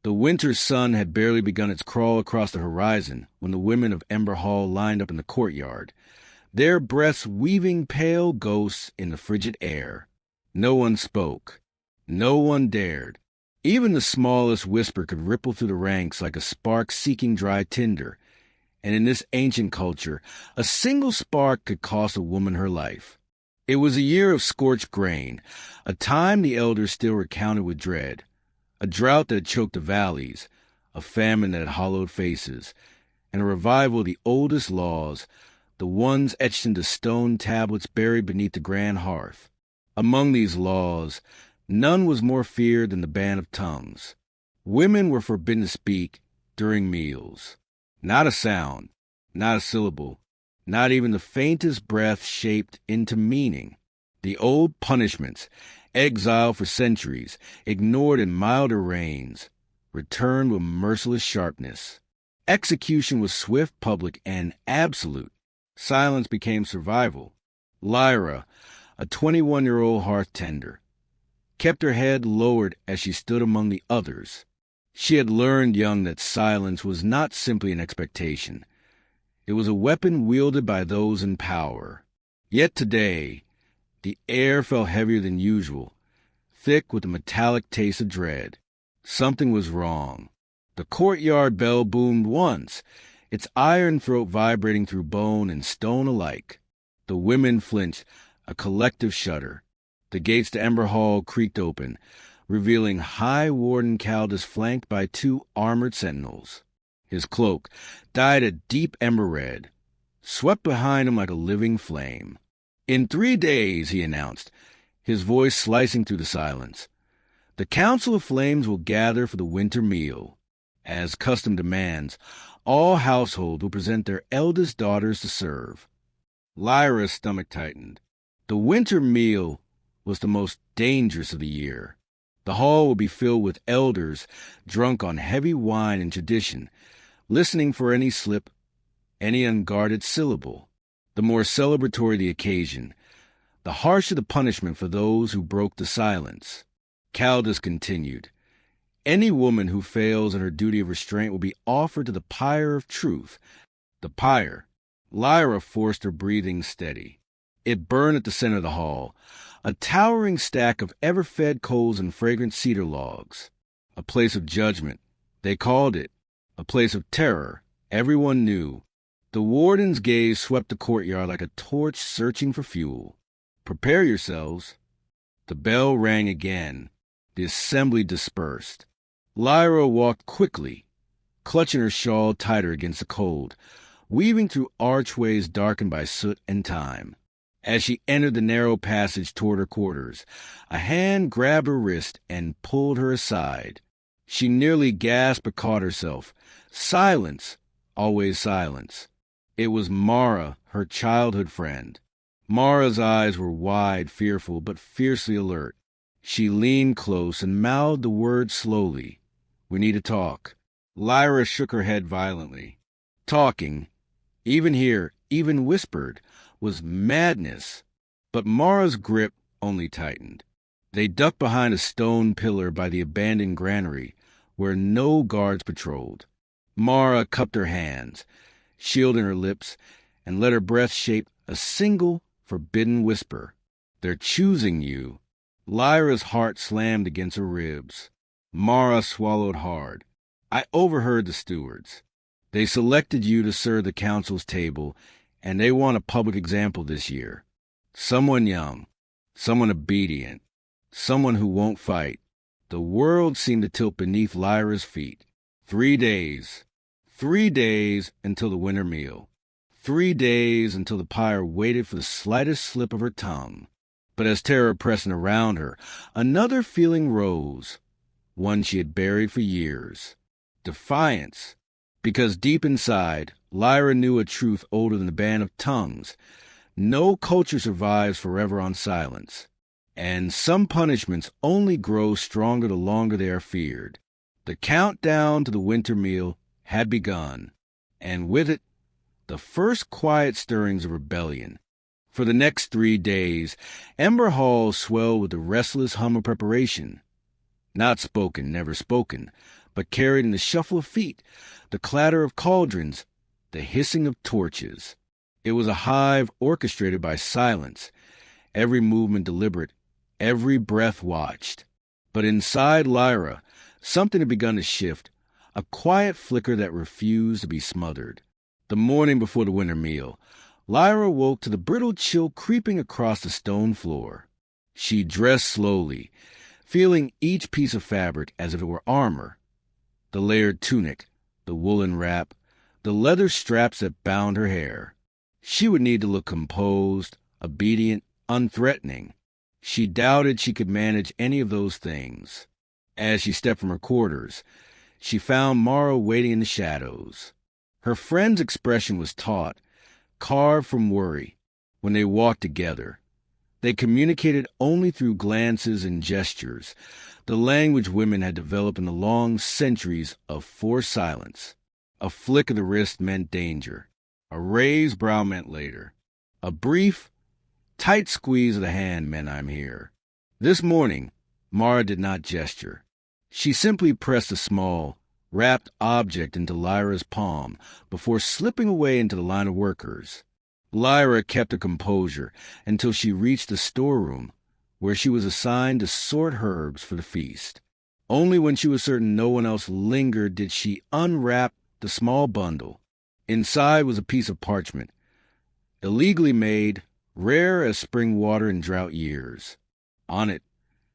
The winter sun had barely begun its crawl across the horizon when the women of Ember Hall lined up in the courtyard, their breaths weaving pale ghosts in the frigid air. No one spoke. No one dared. Even the smallest whisper could ripple through the ranks like a spark seeking dry tinder, and in this ancient culture, a single spark could cost a woman her life. It was a year of scorched grain, a time the elders still recounted with dread, a drought that had choked the valleys, a famine that had hollowed faces, and a revival of the oldest laws, the ones etched into stone tablets buried beneath the grand hearth. Among these laws, none was more feared than the ban of tongues. Women were forbidden to speak during meals. Not a sound, not a syllable, not even the faintest breath shaped into meaning. The old punishments, exiled for centuries, ignored in milder reigns, returned with merciless sharpness. Execution was swift, public, and absolute. Silence became survival. Lyra, a 21-year-old hearth-tender, kept her head lowered as she stood among the others. She had learned young that silence was not simply an expectation. It was a weapon wielded by those in power. Yet today, the air felt heavier than usual, thick with the metallic taste of dread. Something was wrong. The courtyard bell boomed once, its iron throat vibrating through bone and stone alike. The women flinched, a collective shudder. The gates to Ember Hall creaked open, revealing High Warden Caldus flanked by 2 armored sentinels. His cloak, dyed a deep ember red, swept behind him like a living flame. "In 3 days," he announced, his voice slicing through the silence, "the Council of Flames will gather for the winter meal. As custom demands, all households will present their eldest daughters to serve." Lyra's stomach tightened. The winter meal was the most dangerous of the year. The hall would be filled with elders drunk on heavy wine and tradition, listening for any slip, any unguarded syllable. The more celebratory the occasion, the harsher the punishment for those who broke the silence. Caldus continued, "Any woman who fails in her duty of restraint will be offered to the pyre of truth." The pyre. Lyra forced her breathing steady. It burned at the center of the hall, a towering stack of ever-fed coals and fragrant cedar logs. A place of judgment, they called it. A place of terror, everyone knew. The warden's gaze swept the courtyard like a torch searching for fuel. "Prepare yourselves." The bell rang again. The assembly dispersed. Lyra walked quickly, clutching her shawl tighter against the cold, weaving through archways darkened by soot and time. As she entered the narrow passage toward her quarters, a hand grabbed her wrist and pulled her aside. She nearly gasped but caught herself. Silence, always silence. It was Mara, her childhood friend. Mara's eyes were wide, fearful, but fiercely alert. She leaned close and mouthed the words slowly. "We need to talk." Lyra shook her head violently. Talking, even here, even whispered, was madness. But Mara's grip only tightened. They ducked behind a stone pillar by the abandoned granary, where no guards patrolled. Mara cupped her hands, shielding her lips, and let her breath shape a single forbidden whisper. "They're choosing you." Lyra's heart slammed against her ribs. Mara swallowed hard. "I overheard the stewards. They selected you to serve the council's table, and they want a public example this year. Someone young, someone obedient, someone who won't fight." The world seemed to tilt beneath Lyra's feet. 3 days. 3 days until the winter meal. 3 days until the pyre waited for the slightest slip of her tongue. But as terror pressed around her, another feeling rose, one she had buried for years. Defiance. Because deep inside, Lyra knew a truth older than the ban of tongues. No culture survives forever on silence. And some punishments only grow stronger the longer they are feared. The countdown to the winter meal had begun, and with it, the first quiet stirrings of rebellion. For the next 3 days, Ember Hall swelled with the restless hum of preparation. Not spoken, never spoken, but carried in the shuffle of feet, the clatter of cauldrons, the hissing of torches. It was a hive orchestrated by silence, every movement deliberate, every breath watched. But inside Lyra, something had begun to shift, a quiet flicker that refused to be smothered. The morning before the winter meal, Lyra woke to the brittle chill creeping across the stone floor. She dressed slowly, feeling each piece of fabric as if it were armor. The layered tunic, the woolen wrap, the leather straps that bound her hair. She would need to look composed, obedient, unthreatening. She doubted she could manage any of those things. As she stepped from her quarters, she found Mara waiting in the shadows. Her friend's expression was taut, carved from worry, when they walked together. They communicated only through glances and gestures, the language women had developed in the long centuries of forced silence. A flick of the wrist meant danger. A raised brow meant later. A brief, tight squeeze of the hand meant I'm here. This morning, Mara did not gesture. She simply pressed a small, wrapped object into Lyra's palm before slipping away into the line of workers. Lyra kept her composure until she reached the storeroom, where she was assigned to sort herbs for the feast. Only when she was certain no one else lingered did she unwrap the small bundle. Inside was a piece of parchment, illegally made, rare as spring water in drought years. On it,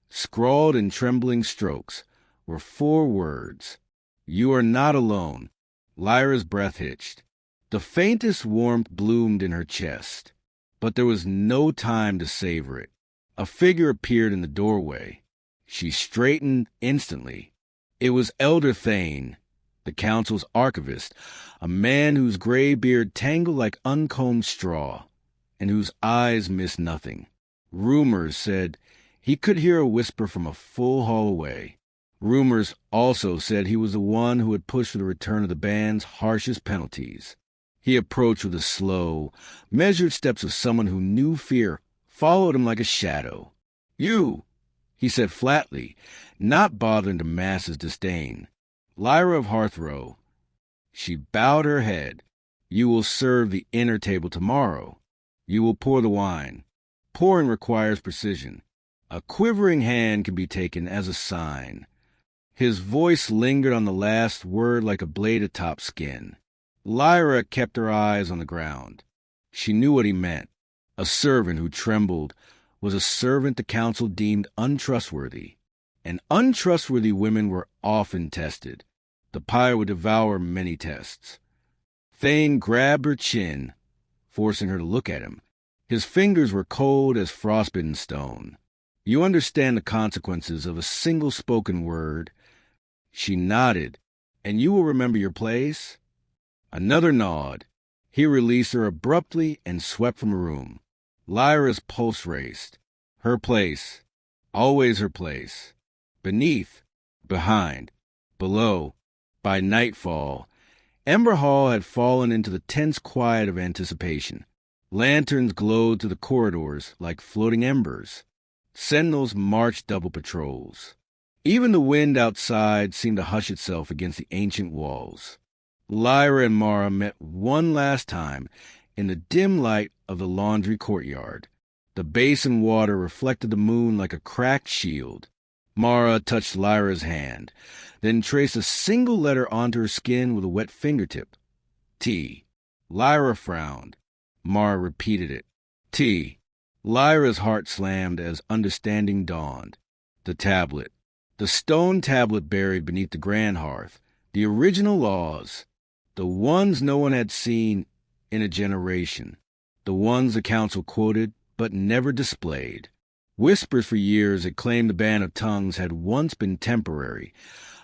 scrawled in trembling strokes, were 4 words. You are not alone. Lyra's breath hitched. The faintest warmth bloomed in her chest, but there was no time to savor it. A figure appeared in the doorway. She straightened instantly. It was Elder Thane, the council's archivist, a man whose gray beard tangled like uncombed straw, and whose eyes missed nothing. Rumors said he could hear a whisper from a full hall away. Rumors also said he was the one who had pushed for the return of the band's harshest penalties. He approached with the slow, measured steps of someone who knew fear followed him like a shadow. You, he said flatly, not bothering to mask his disdain. Lyra of Hearthrow. She bowed her head. You will serve the inner table tomorrow. You will pour the wine. Pouring requires precision. A quivering hand can be taken as a sign. His voice lingered on the last word like a blade atop skin. Lyra kept her eyes on the ground. She knew what he meant. A servant who trembled was a servant the council deemed untrustworthy. And untrustworthy women were often tested. The pyre would devour many tests. Thane grabbed her chin, forcing her to look at him. His fingers were cold as frostbitten stone. You understand the consequences of a single spoken word. She nodded. And you will remember your place? Another nod. He released her abruptly and swept from the room. Lyra's pulse raced. Her place. Always her place. Beneath. Behind. Below. By nightfall, Ember Hall had fallen into the tense quiet of anticipation. Lanterns glowed through the corridors like floating embers. Sentinels marched double patrols. Even the wind outside seemed to hush itself against the ancient walls. Lyra and Mara met one last time in the dim light of the laundry courtyard. The basin water reflected the moon like a cracked shield. Mara touched Lyra's hand, then traced a single letter onto her skin with a wet fingertip. T. Lyra frowned. Mara repeated it. T. Lyra's heart slammed as understanding dawned. The tablet. The stone tablet buried beneath the grand hearth. The original laws. The ones no one had seen in a generation. The ones the council quoted but never displayed. Whispers for years had claimed the ban of tongues had once been temporary,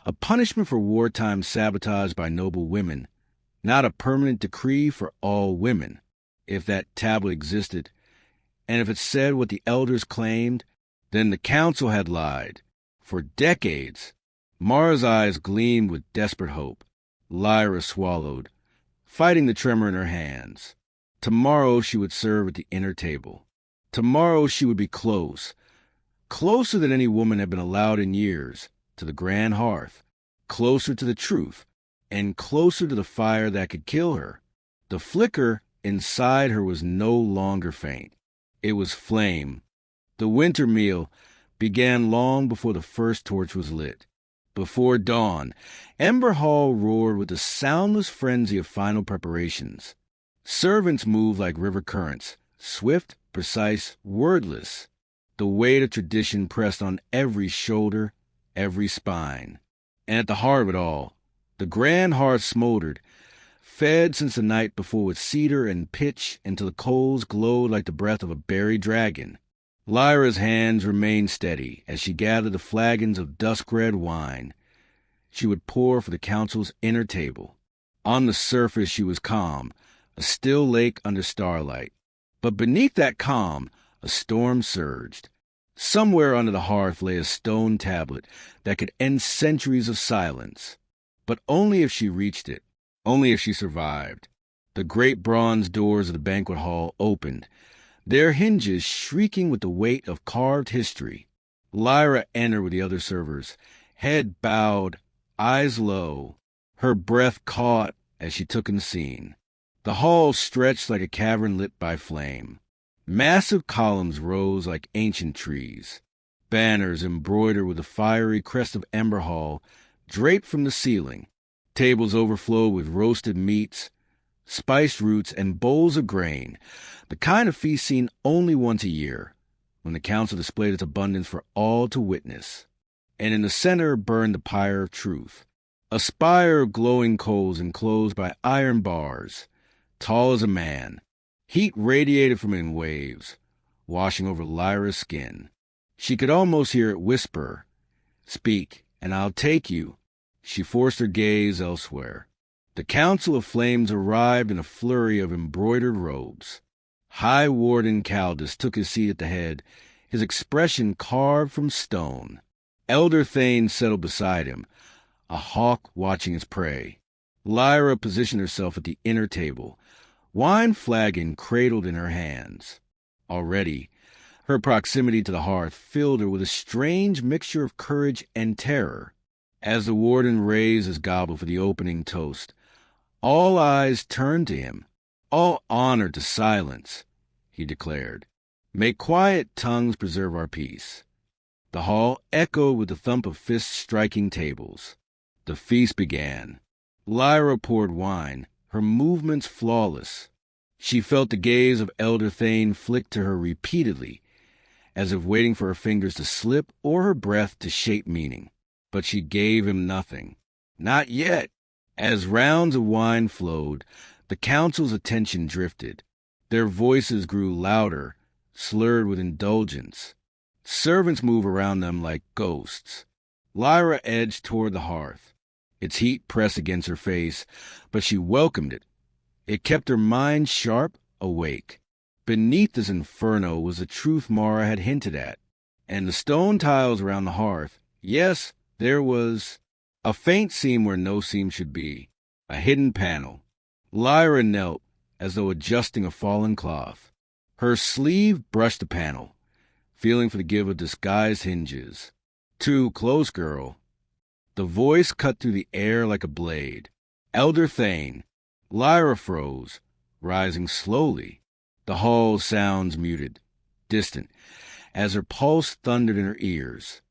a punishment for wartime sabotage by noble women, not a permanent decree for all women. If that tablet existed, and if it said what the elders claimed, then the council had lied. For decades, Mara's eyes gleamed with desperate hope. Lyra swallowed, fighting the tremor in her hands. Tomorrow she would serve at the inner table. Tomorrow she would be close, closer than any woman had been allowed in years, to the grand hearth. closer to the truth, and closer to the fire that could kill her. The flicker inside her was no longer faint. It was flame. The winter meal began long before the first torch was lit. Before dawn, Ember Hall roared with the soundless frenzy of final preparations. Servants moved like river currents, swift, precise, wordless. The weight of tradition pressed on every shoulder, every spine. And at the heart of it all, the grand hearth smoldered, fed since the night before with cedar and pitch until the coals glowed like the breath of a buried dragon. Lyra's hands remained steady as she gathered the flagons of dusk-red wine. She would pour for the council's inner table. On the surface she was calm, a still lake under starlight. But beneath that calm, a storm surged. Somewhere under the hearth lay a stone tablet that could end centuries of silence. But only if she reached it, only if she survived. The great bronze doors of the banquet hall opened, their hinges shrieking with the weight of carved history. Lyra entered with the other servers, head bowed, eyes low, her breath caught as she took in the scene. The hall stretched like a cavern lit by flame. Massive columns rose like ancient trees. Banners embroidered with the fiery crest of Ember Hall draped from the ceiling. Tables overflowed with roasted meats, spiced roots, and bowls of grain, the kind of feast seen only once a year, when the council displayed its abundance for all to witness. And in the center burned the pyre of truth, a spire of glowing coals enclosed by iron bars, tall as a man. Heat radiated from it in waves, washing over Lyra's skin. She could almost hear it whisper, "Speak, and I'll take you." She forced her gaze elsewhere. The council of flames arrived in a flurry of embroidered robes. High Warden Caldus took his seat at the head, his expression carved from stone. Elder Thane settled beside him, a hawk watching his prey. Lyra positioned herself at the inner table, wine flagon cradled in her hands. Already, her proximity to the hearth filled her with a strange mixture of courage and terror. As the warden raised his goblet for the opening toast, all eyes turned to him, all honor to silence, he declared. May quiet tongues preserve our peace. The hall echoed with the thump of fists striking tables. The feast began. Lyra poured wine, her movements flawless. She felt the gaze of Elder Thane flick to her repeatedly, as if waiting for her fingers to slip or her breath to shape meaning. But she gave him nothing. Not yet. As rounds of wine flowed, the council's attention drifted. Their voices grew louder, slurred with indulgence. Servants moved around them like ghosts. Lyra edged toward the hearth. Its heat pressed against her face, but she welcomed it. It kept her mind sharp, awake. Beneath this inferno was the truth Mara had hinted at. And the stone tiles around the hearth, yes, there was a faint seam where no seam should be, a hidden panel. Lyra knelt as though adjusting a fallen cloth. Her sleeve brushed the panel, feeling for the give of disguised hinges. "Too close, girl." The voice cut through the air like a blade. "Elder Thane." Lyra froze, rising slowly. The hall's sounds muted, distant, as her pulse thundered in her ears.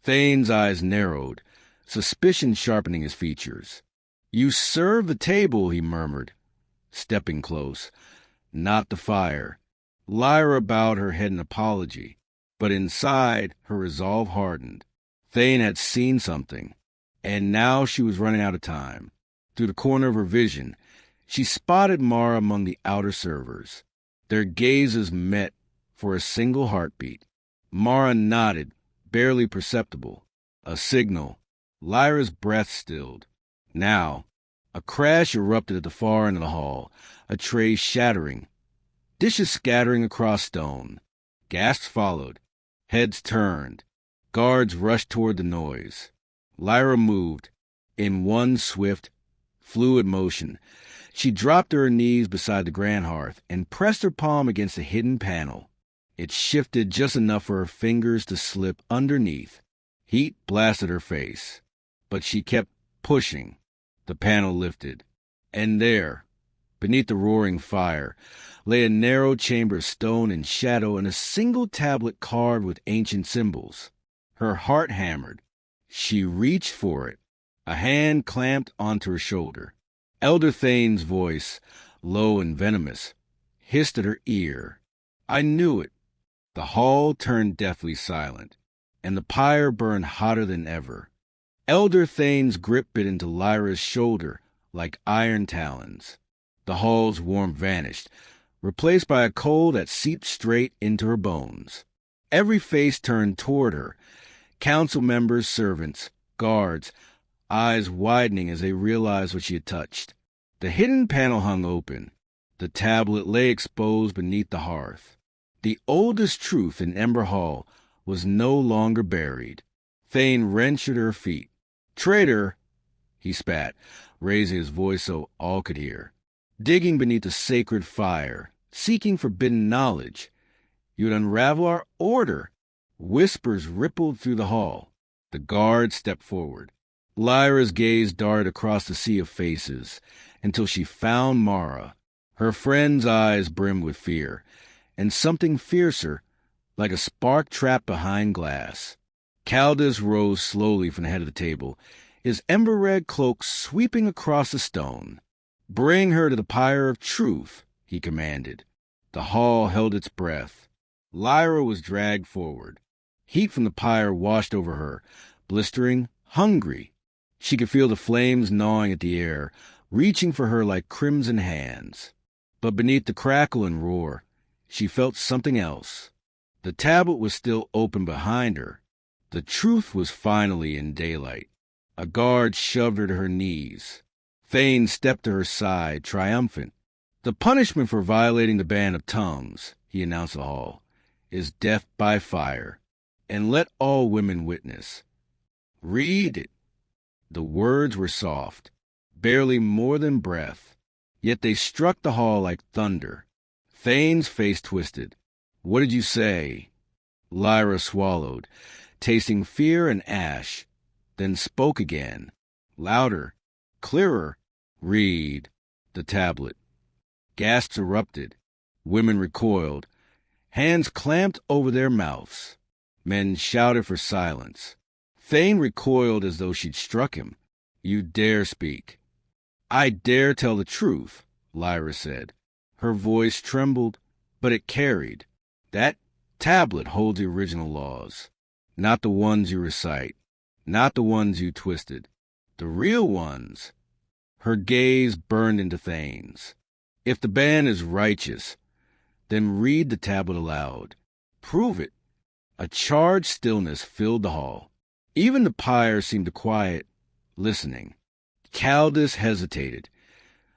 Thane's eyes narrowed, suspicion sharpening his features. "You serve the table," he murmured, stepping close. "Not the fire." Lyra bowed her head in apology, but inside her resolve hardened. Thane had seen something, and now she was running out of time. Through the corner of her vision, she spotted Mara among the outer servers. Their gazes met for a single heartbeat. Mara nodded, barely perceptible. A signal. Lyra's breath stilled. Now, a crash erupted at the far end of the hall, a tray shattering, dishes scattering across stone. Gasps followed. Heads turned. Guards rushed toward the noise. Lyra moved, in one swift, fluid motion. She dropped to her knees beside the grand hearth and pressed her palm against the hidden panel. It shifted just enough for her fingers to slip underneath. Heat blasted her face, but she kept Pushing, the panel lifted. And there, beneath the roaring fire, lay a narrow chamber of stone and shadow and a single tablet carved with ancient symbols. Her heart hammered. She reached for it. A hand clamped onto her shoulder. Elder Thane's voice, low and venomous, hissed at her ear. I knew it. The hall turned deathly silent, and the pyre burned hotter than ever. Elder Thane's grip bit into Lyra's shoulder like iron talons. The hall's warmth vanished, replaced by a cold that seeped straight into her bones. Every face turned toward her. Council members, servants, guards, eyes widening as they realized what she had touched. The hidden panel hung open. The tablet lay exposed beneath the hearth. The oldest truth in Ember Hall was no longer buried. Thane wrenched at her feet. Traitor, he spat, raising his voice so all could hear. Digging beneath the sacred fire, seeking forbidden knowledge. You'd unravel our order. Whispers rippled through the hall. The guard stepped forward. Lyra's gaze darted across the sea of faces until she found Mara. Her friend's eyes brimmed with fear, and something fiercer, like a spark trapped behind glass. Caldus rose slowly from the head of the table, his ember-red cloak sweeping across the stone. Bring her to the pyre of truth, he commanded. The hall held its breath. Lyra was dragged forward. Heat from the pyre washed over her, blistering, hungry. She could feel the flames gnawing at the air, reaching for her like crimson hands. But beneath the crackle and roar, she felt something else. The tablet was still open behind her. The truth was finally in daylight. A guard shoved her to her knees. Thane stepped to her side, triumphant. The punishment for violating the ban of tongues, he announced to all, is death by fire. And let all women witness. Read it. The words were soft, barely more than breath, yet they struck the hall like thunder. Thane's face twisted. What did you say? Lyra swallowed, tasting fear and ash, then spoke again, louder, clearer. Read. The tablet. Gasps erupted. Women recoiled. Hands clamped over their mouths. Men shouted for silence. Thane recoiled as though she'd struck him. You dare speak. I dare tell the truth, Lyra said. Her voice trembled, but it carried. That tablet holds the original laws. Not the ones you recite. Not the ones you twisted. The real ones. Her gaze burned into Thane's. If the ban is righteous, then read the tablet aloud. Prove it. A charged stillness filled the hall. Even the pyre seemed to quiet, listening. Caldus hesitated.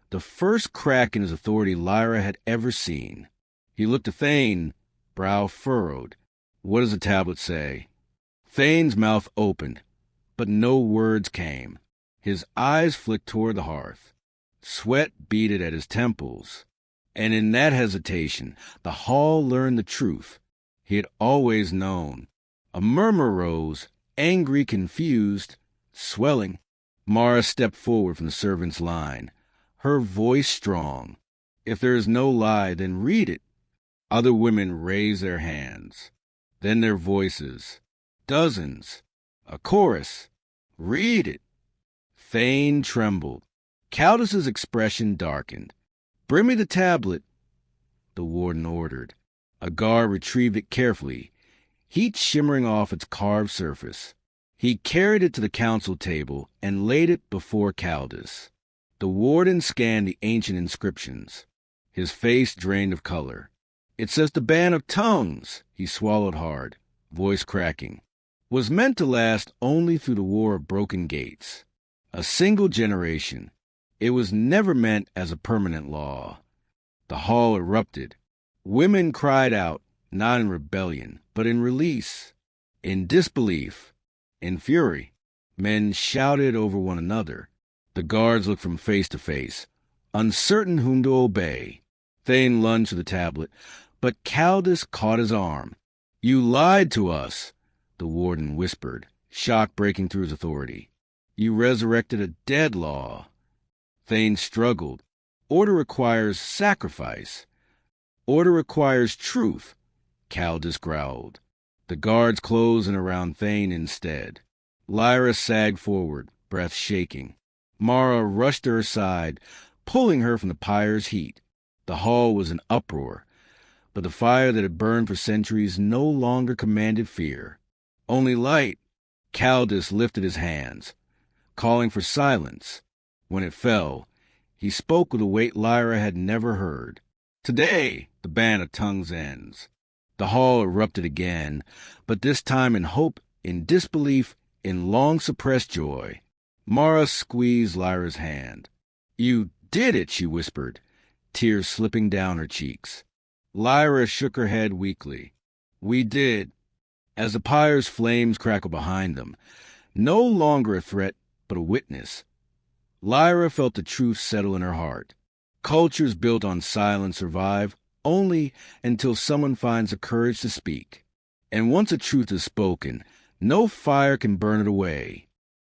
The first crack in his authority Lyra had ever seen. He looked at Thane, brow furrowed. What does the tablet say? Thane's mouth opened, but no words came. His eyes flicked toward the hearth. Sweat beaded at his temples. And in that hesitation, the hall learned the truth he had always known. A murmur rose, angry, confused, swelling. Mara stepped forward from the servants' line, her voice strong. If there is no lie, then read it. Other women raised their hands. Then their voices. Dozens. A chorus. Read it. Thane trembled. Caldus's expression darkened. Bring me the tablet, the warden ordered. A guard retrieved it carefully, heat shimmering off its carved surface. He carried it to the council table and laid it before Caldus. The warden scanned the ancient inscriptions. His face drained of color. It says the ban of tongues, he swallowed hard, voice cracking, was meant to last only through the war of broken gates. A single generation. It was never meant as a permanent law. The hall erupted. Women cried out, not in rebellion, but in release, in disbelief, in fury. Men shouted over one another. The guards looked from face to face, uncertain whom to obey. Thane lunged to the tablet, but Caldus caught his arm. You lied to us, the warden whispered, shock breaking through his authority. You resurrected a dead law. Thane struggled. Order requires sacrifice. Order requires truth, Caldus growled. The guards closed in around Thane instead. Lyra sagged forward, breath shaking. Mara rushed to her side, pulling her from the pyre's heat. The hall was in uproar, but the fire that had burned for centuries no longer commanded fear. Only light. Caldus lifted his hands, calling for silence. When it fell, he spoke with a weight Lyra had never heard. Today, the band of tongues ends. The hall erupted again, but this time in hope, in disbelief, in long-suppressed joy. Mara squeezed Lyra's hand. You did it, she whispered, tears slipping down her cheeks. Lyra shook her head weakly. We did. As the pyre's flames crackled behind them, no longer a threat, but a witness. Lyra felt the truth settle in her heart. Cultures built on silence survive only until someone finds the courage to speak. And once a truth is spoken, no fire can burn it away.